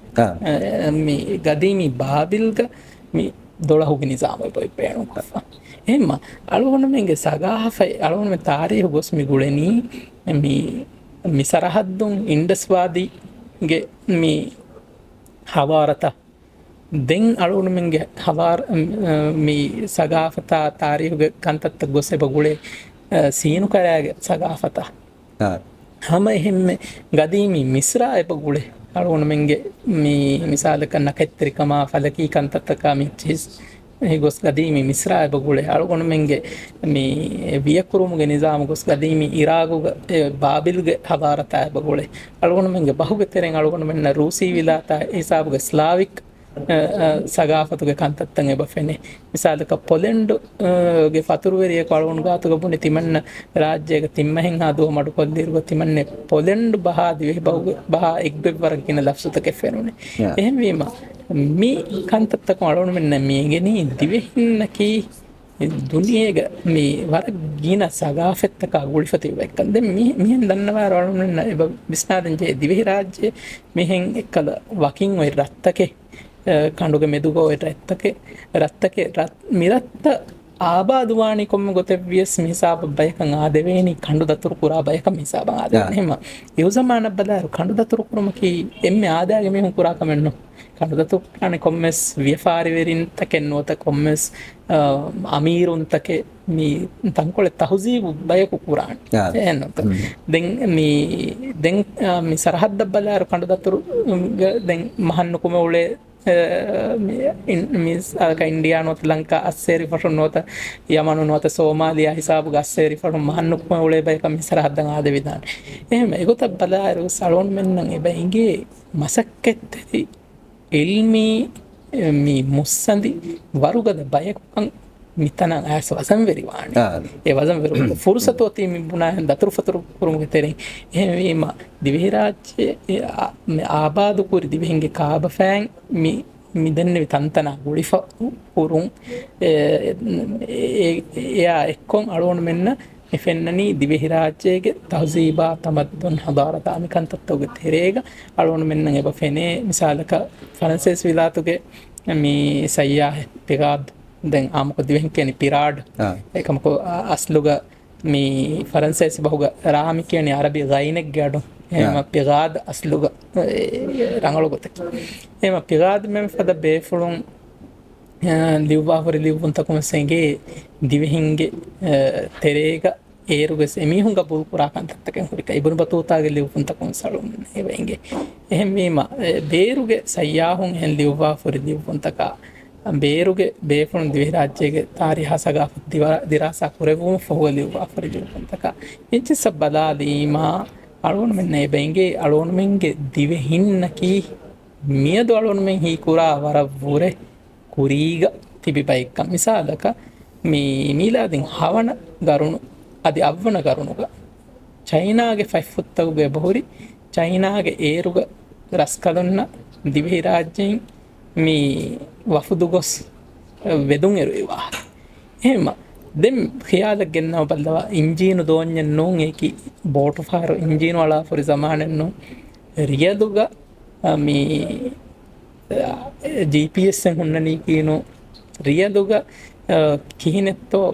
මේ ගදීමි බාබිල්ග මේ 12ගේ නිසාමයි පොයි බේණු කෆා එහෙම අලුගොණු මෙන්ගේ සගාෆයි අලුගොණු මෙ තාරීඛ ගොස් මිගුලෙනි මේ මිසරහද්දුන් ඉන්ඩස්වාදීගේ මේ හවාරත දෙන් අලුණු මෙන්ගේ හවාර මේ සගාෆතා තාරීඛ කන්තත් ගොස්සේ බගුලේ සීනු කරාගේ සගාෆතා හැම එහෙම ගදීමි මිස්රා එපගුලේ අලුණු මෙන්ගේ මේ මිසාලක නකෙත්‍රිකමා ෆලකී කන්තත්කා මිච්චිස් ගොස් ගදීමි මිස්රා බගුලේ අලුගොණු මෙන්ගේ මේ වියකුරුමුගේ නිසාම ගොස් ගදීමි ඉරාගුග බාබිල්ගේ හදාරතා බගුලේ අලුගොණු මෙන්ගේ බහුගතරෙන් අලුගොණු මෙන්න රූසී විලාතා හිසාබුගේ ස්ලාවික් සගාෆතුගේ කන්තත්තන් එබෆෙනේ මිසාලක පොලෙන්ඩ් ගේ ෆතුරුවරිය කලුණු ගාතුක පුනේ තිමන්න රාජ්‍යයක තිම්මහෙන් ආදුව මඩු කොල්දීරුව තිමන්නේ පොලෙන්ඩ් බහා දිවෙහි බහා එක්බෙබ් වරක් කියන ලෆ්සුතක ෆෙනුනේ එහෙම වීම මේ කන්තත්තක අලුණු මෙන්න මේගෙනි දිවෙහින්නකි දුනියේග මේ වර ගින සගාෆෙත්තක ගුලිෆති වෙක්කන් දැන් මෙහෙන් දන්නවා අලුණු මෙන්න එබ විස්නාදෙන් ජේ දිවෙහි රාජ්‍ය මෙහෙන් එක්කල වකින් ඔය රත්තකේ කණ්ඩුගේ මෙදුගෝ රත්තකේ මිරත්ත ආබාධවානි කොම්ම ගොතෙවියස් මිසාබ බයකන් ආදෙවේනි කණ්ඩු දතුරු කුරා බයකම් මිසාබ ආදෙවේනි එහෙම යොසමාන බදාරු කණ්ඩු දතුරු කුරමකි එම්මේ ආදාගේ මෙහු කුරා කමෙන්නු කණ්ඩු දතුරු කුරානේ කොම්මස් වියෆාරි වෙරින් තකෙන් නොත කොම්මස් අමීරුන් තකේ මි තංකොල තහුසීබ් බයකු කුරාන් එන්නත දෙන් මි සරහද්ද බදාරු කණ්ඩු දතුරු දෙන් මහන්නු කුම උලේ इंडिया नोत लंका अस्सेरी फटन नोत यमन नोत सोमालिया हिसाब अस्सेरी फटन महन्नुक उळे बय कम सरहद्दन आदे विधान එහෙම ඒකත් බලාරු සලෝන් මෙන්නම් එබැයිගේ මසක්කෙත්ති ඉල්මි මි මුස්සන්දි වරුගද බයකම් මිතන ඇස් වසම් වෙරිවාණි ඒ වසම් වෙරු ෆුර්සතෝ තී මි බුනා දතුරු ෆතුරු කුරුමුගේ තෙරින් එහෙම දිවි රාජ්‍ය ආබාදු කුරි දිවිහින්ගේ කාබ ෆෑන් මි දෙන්නේ තන්තන ගුලිෆ කුරුන් එයා එක්කොන් අලෝන මෙන්න එෆෙන්නනි දිවි රාජ්‍යයේ තහසීබා තමද්දුන් හදාරතා මිකන්තත්තෝගේ තෙරේග අලෝන මෙන්න එබ ෆෙනේ මිසාලක ෆ්‍රාන්සේස් විලාතුගේ මි සයියා පිගාද් දැන් ආමක දිවෙන් කියන්නේ පිරාඩ් ඒකමක අස්ලුග මේ ෆරන්සේසි බහුග රාමි කියන්නේ අරබි ගයිනෙක් ගඩු එහෙම පිගාද් අස්ලුග රංගලොගත එහෙම පිගාද් මෙම ෆද බේෆුලුන් ලිව්වාවර ලිව්වුන් තකුම සෙන්ගේ දිවෙහින්ගේ තෙරේග ඒරුගස් එමිහුන් ගබුල් පුරා කන්තත්තකෙන් හුරික ඉබුන් බතෝතාගේ ලිව්වුන් තකුම සලුන් එවෙන්ගේ එහෙම මේම බේරුගේ සයියාහුන් හෙන් ලිව්වාවර ලිව්වුන් තකා ಬೇರುಗೆ ಬೇಫುಣ್ ದಿವಿ ರಾಜ್ಯಗೆ ತಾರಿ ಹಸಗ ದಿರಾಸ ಕುರೆವು ಫೋಗಲಿ ವಾಫರಿಜು ಅಂತಕ ಇಂಚಿ ಸಬ್ಬದಾ ದೀಮಾ ಅಳೋನ್ ಮೆನ್ನೆ ಬೆಂಗೆ ಅಳೋನ್ ಮೆಂಗೆ ದಿವೆ ಹಿನ್ನಕಿ මියදු අලුන් මෙන් හි කුරා වරවුරේ කුරීග තිබි බයික් මිසාලක මේ මීලාදින් හවන ගරුණු අදි අවවන ගරුණුක චයිනාගේ 5 ෆුත්තගේ බහුරි චයිනාගේ ඒරුග රස්කලොන්න දිවි රාජ්‍යයෙන් මේ වෆුදු ගොස් වෙදුන් එරුවා එහෙම දෙම් ඛියාලක් ගෙන්නව බල්ලවා ඉන්ජිනු දෝඤ්ඤ නෝන් ඒකි බෝට් ෆාර ඉන්ජිනු වල ෆොරි සමානෙන් නෝ රියදුග මේ GPS එකෙන් හොන්නනී කියනෝ රියදුග කිහිනෙත්තෝ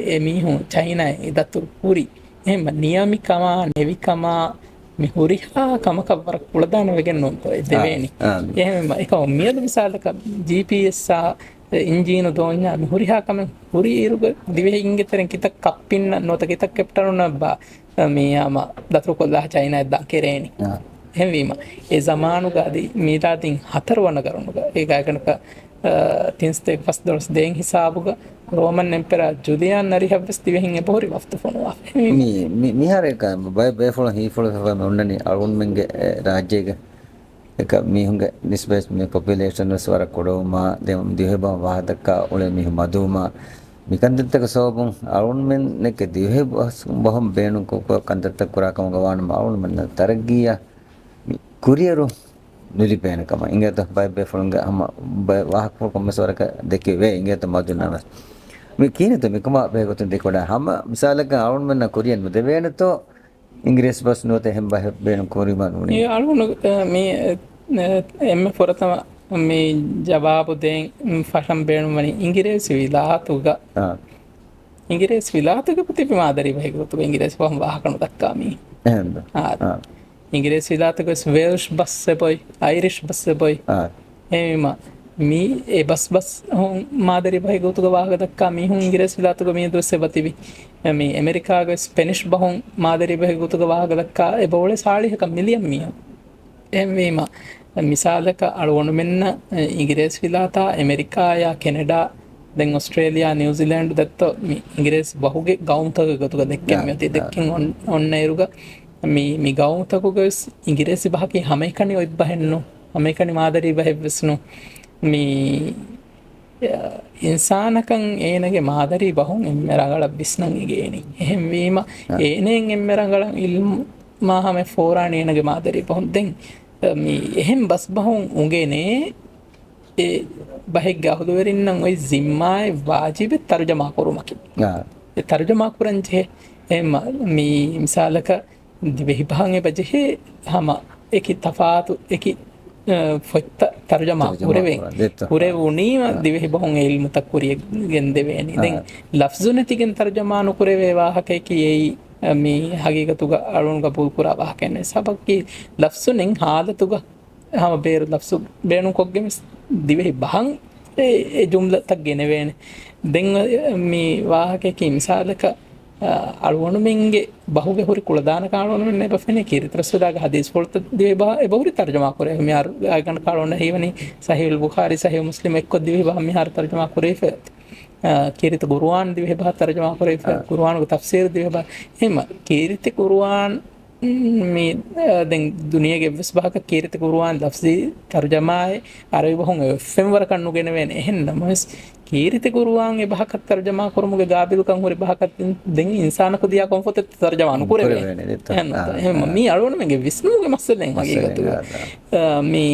එමිහු චයිනා ඉදතුරු පුරි එහෙම නියමිකම නෙවිකම මිහුරිහා කමකවර කුලදාන වෙගෙන නොතෝ දෙවෙනි එහෙම එක මියද මිසාලක GPS ඉන්ජිනු දෝඤ්ඤා මිහුරිහා කම හුරි ඉරුග දිවේ ඉංගෙතරෙන් කිත කප්පින්න නොත කිත කැප්ටරුන බා මියාම දතුරු කොල්ලා චයිනා දා කෙරේනි එහෙම ඒ zamanuගාදී මීලාදින් 4 වන කරුණුක ඒක අයකනක තින්ස්තේ ෆස් දොස් දෙන් හිසාබුග රෝමන් එම්පරර් ජුලියන් නරිහවස් දිවෙහින් එපොරි වෆ්ත ෆොනවා මේ හරේක බය ෆොල හි ෆොල මොන්නනි අරුන් මෙන්ගේ රාජ්‍යයක එක මිහුන්ගේ නිස්බස් මේ පොපියුලේෂන් වස්වර කොඩෝමා දෙම් දිහෙබ වාදක ඔලෙ මිහ මදුමා මිකන්දත්තක සෝබුන් අරුන් මෙන් නෙක දිහෙබ බහම් බේනු කොක කන්දත්ත කුරාකම ගවාන අරුන් මෙන් තරගියා ಕುರಿಯರು ನಿಲಿಪೇನಕಮ ಇಂಗೇತ ಬೈ ಫುಂಗ ಅಮ್ಮ ವಾಹಕ ಕೊಮ್ಮಸವರಕ ದೆಕ್ಕಿವೆ ಇಂಗೇತ ಮದುನನ ಮಿ ಕೀನತ ಮಿಕಮ ಬೇಗತು ದೆಕೊಡ ಹಮ ಮಿಸಾಲಕ ಅರುಣ್ ಮನ್ನ ಕುರಿಯನ್ ಮುದೆವೇನತೋ ಇಂಗ್ಲಿಷ್ ಬಸ್ ನೋತೆ ಹೆಂಬ ಬೇನು ಕುರಿ ಮನುನಿ ಈ ಅರುಣ್ ಮಿ ಎಮ್ಮೆ ಫೊರತಮ ಮಿ ಜವಾಬು ದೆನ್ ಫಶಂ ಬೇನು ಮನಿ ಇಂಗ್ಲಿಷ್ ವಿಲಾತುಗ ಇಂಗ್ಲಿಷ್ ವಿಲಾತುಗ ಪ್ರತಿಪಿ ಮಾದರಿ ಬೇಗತು ಇಂಗ್ಲಿಷ್ ಫಹಂ ವಾಹಕನು ದಕ್ಕಾಮಿ ಎಂದ इंग्रेज विलातक वेल्श बस से बोय आयरिश बस से बोय एमा मी ए बस मादरी भाई गोतुग वाग दक्का मी हूं इंग्रेज विलातक मी दोसे बतिबी मी अमेरिका ग स्पेनिश बहुं मादरी भाई गोतुग वाग दक्का ए बोले साळी हक मिलियन मी एमेमा मिसालक अळवण मेन्न इंग्रेज विलाता अमेरिका या कॅनडा දැන් ඔස්ට්‍රේලියා නිව්සීලන්ඩ් දත්ත ඉංග්‍රීසි බහුගේ ගවුන්තක ගතුක දෙක්කෙන් මෙති දෙක්කෙන් ඔන්න එරුග මේ ගවුන්තකුගස් ඉංග්‍රීසි බහකි හැම එකනි ඔයි බහෙන්නු හැම එකනි මාදරි බහෙවස්නු මේ ඉන්සානකන් ඒනගේ මාදරි බහුන් එම්මරගල බිස්නන් ඉගේනි එහෙම වීම ඒනෙන් එම්මරගල ඉල්ම මාහම ෆෝරාණ ඒනගේ මාදරි බහුන් දැන් මේ එහෙම් බස් බහුන් උගේනේ ඒ බහෙක් ගහදුවරින්නම් ඔයි සිම්මායි වාජිබ තර්ජමා කරුමකි ඒ තර්ජමා කරන්ජේ එහෙම මේ මිසාලක දිවෙහි භාංගේ බජෙහි හම එකි තෆාතු එකි ಫೊತ್ತ ತರ್ಜಮಾ ಕುರೆವೆ ಕುರೆವುನೀಮ ದಿವೆಹಿ ಬಹುಂ ಇಲ್ಮು ತಕ್ಕುರಿಯ ಗೆಂದೆವೇನಿ ದೆನ್ ಲಫ್ಜುನತಿಗೆನ್ ತರ್ಜಮಾನು ಕುರೆವೆ ವಾಹಕೈಕಿ ಏಯಿ ಮಿ ಹಗೀಗತುಗ ಅಳುನ್ಗ ಪೂಲ್ಕುರ ವಾಹಕೆನೆ ಸಬಕ್ಕಿ ಲಫ್ಸುನೆನ್ ಹಾಲತುಗ ಹಮ ಬೇರು ಲಫ್ಸು ಬೇಣು ಕೊಗ್ಗೆ ದಿವೆಹಿ ಬಹಂ e jumla tak genevene den mi wahakeki misalaka alwonu menge bahuge hori kuladana kalonu menne bafene kiritrasudaga hadis polta dive ba e bahuri tarjuma kore mi ar agan kalonu hewani sahih al bukhari sahih muslim ekko dive ba mi har tarjuma kore fe kirit qur'an dive ba tarjuma kore fe qur'an ko tafsir dive ba hema kirit qur'an mi den duniyage visbahaka kirite qur'an lafzi tarjamae arabi bahun femwar kannu genevene ehenna mas kirite qur'an e bahaka tarjama korumuge gabilu kan hori bahaka den insana ko diya konfote tarjama anu kureve ehenna mi alwonu menge visnuge masalen hagigatu mi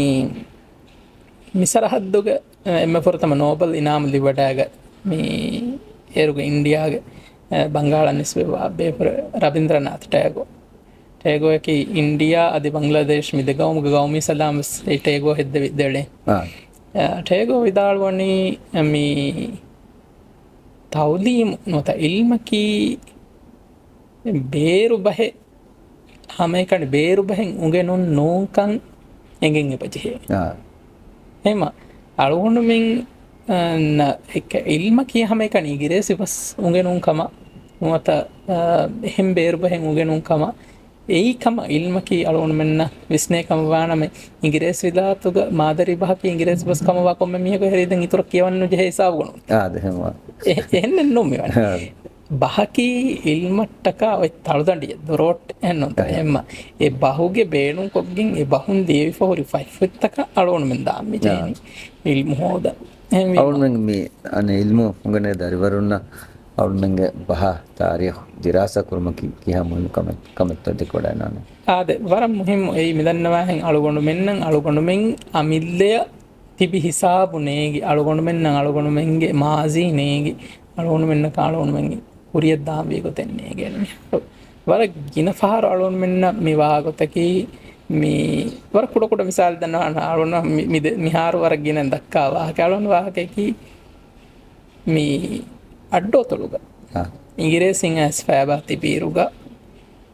misarahadduge emme fortama nobel inam liwadaga mi eruge india ge bangala nisbe be rabindranath tagore Tego ki India adi Bangladesh mi degaum gaumi salam tego hedde videle tego vidalwani mi tawlim nota ilmaki beru bahe hame kan beru bahen unge non nonkan engen epaje hema alunu men na ek ilmaki hame kan igire sivas unge non kama nota hem beru bahen unge non kama ඒකම ඉල්මකි අලුන් මෙන්න විස්නේ කම වානම ඉංග්‍රීසි විලාතුග මාදරි බහකි ඉංග්‍රීසි bus කම වා කොම්ම මියක හරිදන් ඉතුරු කියවන්න ජෙ හිසාව ගුණ දෙහෙම එහෙන්න නොමෙ බහකි ඉල්මට්ටක ඔය තලදඬිය දොරොට් එන්නොත් එහෙම ඒ බහුගේ බේණුන් කොග්ගින් ඒ බහුන් දේවි ෆෝරි 5 ෆිට්ටක අලුන් මෙන් දාම්මි ජේනි ඉල්මු හොද එහෙම අලුන් මෙන් මේ අනේ ඉල්මු උගනේ දරිවරුන්න ಅವನಿಗೆ ಬಹ ತಾರೀಖ್ ದಿರಾಸ ಕುರ್ಮಕಿ ಕಿಹ ಮುಹಿಮ್ ಕಮೆತ್ತದೆ ಕೂಡ ನಾನು ಆದೆ ವರ ಮುಹಿಮ್ ಈ ಮಿದನ್ನವಾ ಹೆಂ ಅಳುಗೊಂಡು ಮೆನ್ ಅಮಿಲ್ಲೆಯ ತಿಬಿ ಹಿಸಾಬು ನೇಗಿ ಅಳುಗೊಂಡು ಮೆಂಗೆ ಮಾಜಿ ನೇಗಿ ಅಳುಗೊಂಡು ಮೆನ್ನ ಕಾಳುಗೊಂಡು ಮೆಂಗೆ ಕುರಿಯದ್ದಾಂಬಿ ಗೊತ್ತೆನ್ನೇಗೆ ವರ ಗಿನ ಫಾರ್ ಅಳುಗೊಂಡು ಮೆನ್ನ ಮಿವಾ ಗೊತ್ತಕಿ ಮಿ ವರ ಕುಡ ಮಿಸಾಲ್ ದನ್ನ ಅಳುಗೊಂಡು ಮಿಹಾರು ವರ ಗಿನ ದಕ್ಕಾವ ಅಳುಗೊಂಡು ವಾಹಕಿ ಮಿ අඩ්ඩෝ තොළුග ඉංගිරේසිං ඇස් ෆෑබා තිබීරුග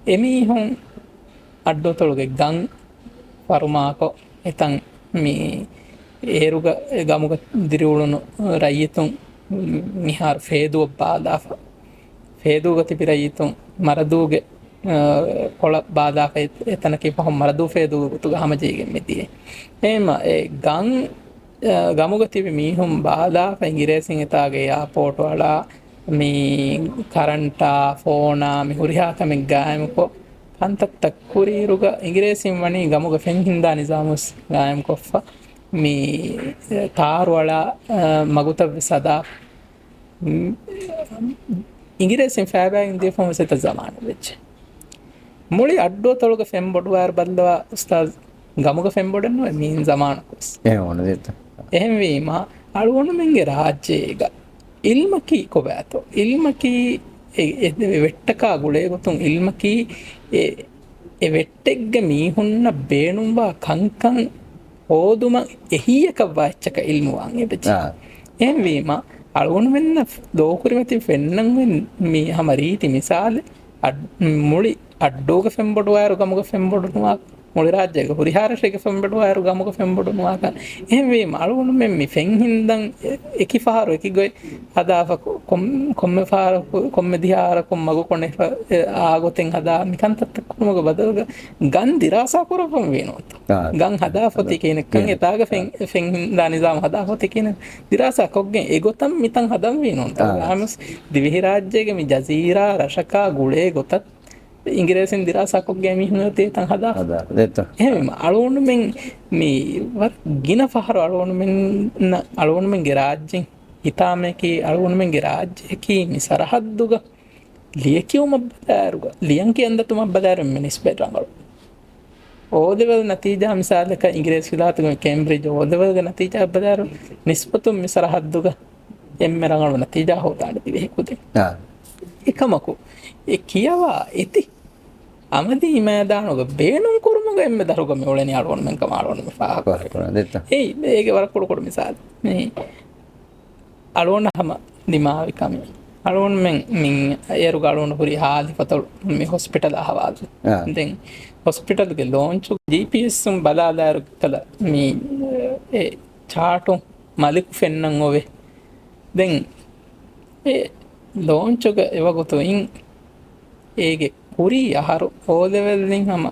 එමිහුන් අඩ්ඩෝ තොළුගෙ ගං පරුමාකෝ එතන් මේ ඒරුග ගමුග දිරිවුළුණු රයිතුන් මිහාර ෆේදුව බාදාෆ ෆේදුග තිබි රයිතුන් මරදූගෙ කොළ බාදාෆ එතනකි පහොම් මරදූ ෆේදුගතුග හමජීගෙන් මෙතියේ එහෙම ඒ ගං ගමුග තිබි මීහුම් බාදාෆ ඉංගිරේසිං එතාගේ යාපෝට් වල මේ කරන්ටා ෆෝනා මි හුරිහාකමෙ ගායමකෝ පන්තක් කුරීරුග ඉංගිරේසිං වනි ගමුග ෆෙන් හින්දා නිසාමුස් ගායම් කොෆ්ෆා මේ තාර වල මගුත සදා ඉංගිරේසිං ෆෑබෑන් දෙෆොම සෙත zamaන වෙච්ච මුලි අඩ්ඩෝ තලුග ෆෙම් බොඩුවාර් බල්දවා උස්තාද් ගමුග ෆෙම් බොඩන් නො මීන් zamaනකුස් එහෙම ඕනද එහෙම වීම අලුවණු මෙන්ගේ රාජ්‍යයක ඉල්මකි කොබෑතෝ ඉල්මකි වෙට්ටකා ගුලේ ගොතුන් ඉල්මකි ඒ වෙට්ටෙක්ග මීහුන්න බේනුම්වා කංකං ඕදුම එහියක වාච්චක ඉල්මුවන් එබච එහෙම වීම අලුවණු මෙන්න දෝකුරිමති ෆෙන්නන් මේ හැම රීති මිසාල මුලි අඩ්ඩෝග ෆෙම්බොඩ වයරු ගමුග ෆෙම්බොඩුවා මුලි රාජ්‍යයක හුරිහාරශේක ෆෙම්බොඩ වයරු ගමුග ෆෙම්බොඩුවා එහෙම වීම අලුවණු මෙන් මි ෆෙන් හින්දන් එකි ෆාරු එකි ගොයි හදාෆ කොම්මෙ ෆාරු කොම්මෙ දිහාර කොම්මග කොනේ ආගොතෙන් හදා මිකන්තත් කොමග බදල්ග ගන් දිරාසා කරපම් වෙනොත් ගන් හදාෆති කෙනෙක්කන් එතාග ෆෙන් හින්දා නිසාම හදාෆති කෙන දිරාසා කොග්ගෙන් ඒගොතම් මිතන් හදම් වෙනොත් ආමස් දිවිහි රාජ්‍යයක මි ජසීරා රෂකා ගුලේ ගොතත් ඉංග්‍රීසින් දිරාසා කොග්ගේ මිහුන තේතන් හදා දෙත එහෙම අලුවණු මෙන් මේ වත් ගින පහර අලුවණු මෙන් අලුවණු මෙන්ගේ රාජ්‍යෙන් හිතාමේකි අලුවණු මෙන්ගේ රාජ්‍යකි මි සරහද්දුග ලියකියුම බදාරුග ලියන්කි අන්දතුම බදාරුම් මිනිස් බෙටංගල ඕදෙවල් නතිජා මිසාලක ඉංග්‍රීසි විලාතුග කැම්බ්‍රිජ් ඕදෙවල්ග නතිජා බදාරු නිස්බතුම් මි සරහද්දුග එම්මෙ රංගල නතිජා හොතාඩ තිබෙහි කුදේ එකමකු ඒ කියවා ඇති අමදී මෑදානක බේනුම් කුරුමග එම්ම දරුගම ඔලෙන අලුවන්මෙන් කමාලුවන්ම දෙත්ත ඒ ඒක වරක්කොට කොට මිසාල් මේ අලුවන්න හම දිමාවිකම අලුවන් මෙන් මින් ඒරු ගලුවන පුරි හාලි පතලු මේ හොස්පිටල් අහවාද දැන් හොස්පිටල්ගේ ලෝන්චු GPS බලාදාරු කළ මේ ඒ චාටුම් මලිකු ෆෙන්නන් ඔවේ දැන් ඒ ලෝන්චුක එවගොතුයින් ඒගේ කුරී අහරු ඕදෙවල්ලින් හම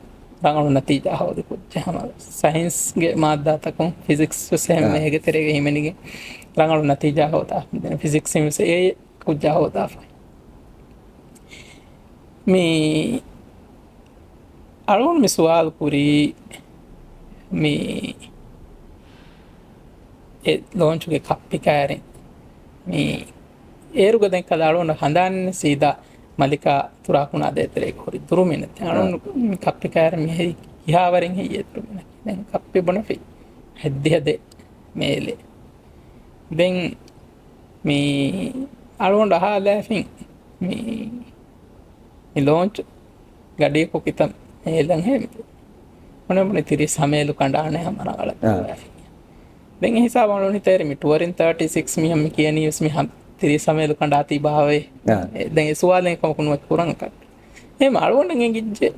ರಂಗಳು ನತೀಜ ಹೌದು ಕುಜ್ಜ ಹಮ ಸೈನ್ಸ್ಗೆ ಮಾದ್ದಾತಕಂ ಫಿಸಿಕ್ಸ್ ಸೇಮ್ ಹೇಗೆ ತೆರೆಗೆ ಹಿಮನಿಗೆ ರಂಗಳು ನತೀಜ ಹೋತಾ ಫಿಸಿಕ್ಸ್ से ये कुछ होता मी अरुण में सवाल पूरी मी ए लॉन्च के कप्पी कारे मी एरुग दें कलाड़ों न खानदान सीधा मलिका तुराकुना देते रहे कोरी दुरु में नते अरुण कप्पी कारे में ही यहाँ वरेंगे ये दुरु में नते कप्पी बने फिर हद्दे हद्दे मेले दें मी अरुण रहा लेफिंग मी लॉन्च गाड़ी को कितना एलंग है उन्हें अपने तिरी समय लुकांडाने हमारा गलत देंगे हिसाब वालों ने तेरे में 236 में हम किया नहीं उसमें हम तिरी समय लुकांडाती बावे देंगे सवाल नहीं कौन कुछ कुरंग कर ये मालूम नहीं कि जे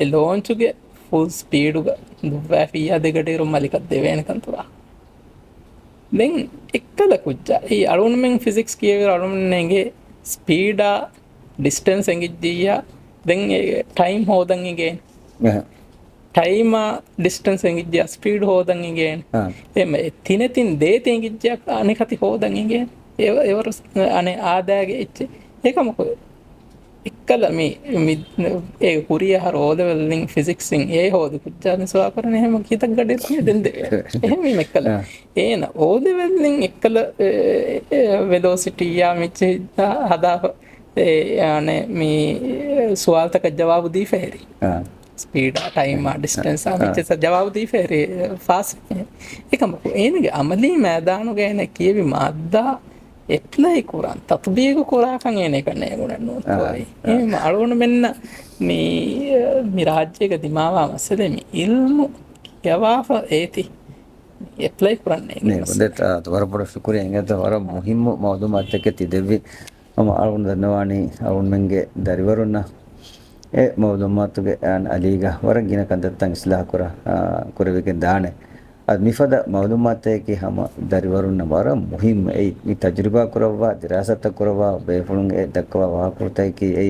लॉन्च के फुल स्पीड का दुबई आधे घंटे रो मालिक देवेन कंतुरा दें इक्कल कुछ ये अरुण में फिजिक्स किए अरुण नेंगे स्पीड डिस्टेंस एंगे दिया दें टाइम हो देंगे टाइम डिस्टेंस एंगे दिया स्पीड हो देंगे ये मैं तीन तीन दे तेंगे दिया अने खाती हो देंगे एवर अने आधा के इच्चे ये कम को इक्कल मी एक पूरी हर ओदे वेल्डिंग फिजिक्स सिंग ये हो दे कुछ जाने सो आकर ने हम की तक गड़े से देंदे ये मी मेकल ये ना ओदे वेल्डिंग इक्कल वेलोसिटी या मिचे हदा याने मी सवाल तक जवाब दी फेरी स्पीड टाइम डिस्टेंस मिचे से जवाब दी फेरी फास्ट ये कम को इनके अमली मैदान गए ने किए भी मादा එප්ලයි කරන් තත්බීක කරාකන් එන එක නේ ගුණනෝ තෝයි මේ අලුණ මෙන්න මේ රාජ්‍යයක දිමාවා මසලේ මේ ඉල්මු යවාෆ ඒති එප්ලයි කරන්නේ නේ බෙත වරපොඩ ශුක්‍රිය එංගත වර මුහිම්ම මවදුමත් එක්ක තිදෙවි මම අලුණ දන්නවානි අලුණ මෙන්ගේ දරිවරුන්න ඒ මවදුමත්ගේ අලීගා වරගින කන්දත්තන් ඉස්ලාහ කරවෙකෙන් දානේ आज मिफदा मालूमात है कि हम दरिवरुन नवारा मुहिम ए तजुर्बा करवा दिरासत करवा बेफुंगे दक्वा वहा करता है कि ए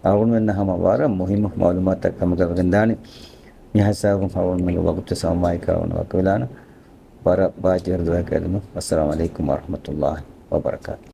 आउन में हम वारा मुहिम मालूमात हम गंदानी यहां सब आउन में वक्त समाय का उन वकलाना पर बाजर दुआ कर अस्सलाम वालेकुम व रहमतुल्लाहि व बरकातहू